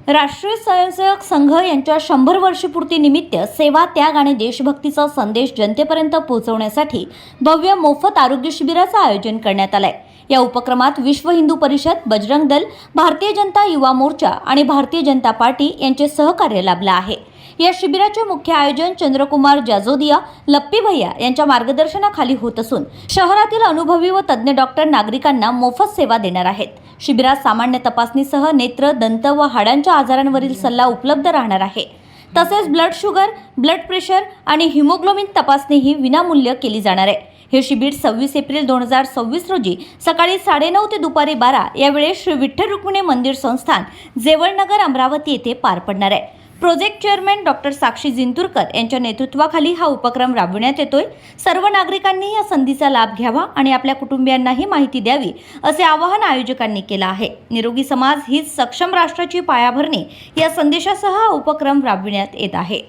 राष्ट्रीय स्वयंसेवक संघ यांच्या 100 वर्षपूर्ती निमित्त सेवा त्याग आणि देशभक्तीचा संदेश जनतेपर्यंत पोहोचवण्यासाठी भव्य मोफत आरोग्य शिबिराचं आयोजन करण्यात आलंय। या उपक्रमात विश्व हिंदू परिषद, बजरंग दल, भारतीय जनता युवा मोर्चा आणि भारतीय जनता पार्टी यांचे सहकार्य लाभलं आहे। या शिबिराचे मुख्य आयोजन चंद्रकुमार जाजोदिया, लप्पी भैया यांच्या मार्गदर्शनाखाली होत असून शहरातील अनुभवी व तज्ञ डॉक्टर नागरिकांना मोफत सेवा देणार आहेत। शिबिरात सामान्य तपासणीसह नेत्र, दंत व हाडांच्या आजारांवरील सल्ला उपलब्ध राहणार आहे। तसेच ब्लड शुगर, ब्लड प्रेशर आणि हिमोग्लोबिन तपासणी ही विनामूल्य केली जाणार आहे। हे शिबिर 26 एप्रिल 2026 रोजी सकाळी 9:30 ते दुपारी 12 या वेळेस श्री विठ्ठल रुक्मिणी मंदिर संस्थान, जेवळनगर, अमरावती येथे पार पडणार आहे। प्रोजेक्ट चेअरमॅन डॉक्टर साक्षी जिंतूरकर यांच्या नेतृत्वाखाली हा उपक्रम राबविण्यात येतोय। सर्व नागरिकांनी या संधीचा लाभ घ्यावा आणि आपल्या कुटुंबियांनाही माहिती द्यावी असे आवाहन आयोजकांनी केले आहे। निरोगी समाज हीच सक्षम राष्ट्राची पायाभरणी या संदेशासह हा उपक्रम राबविण्यात येत आहे।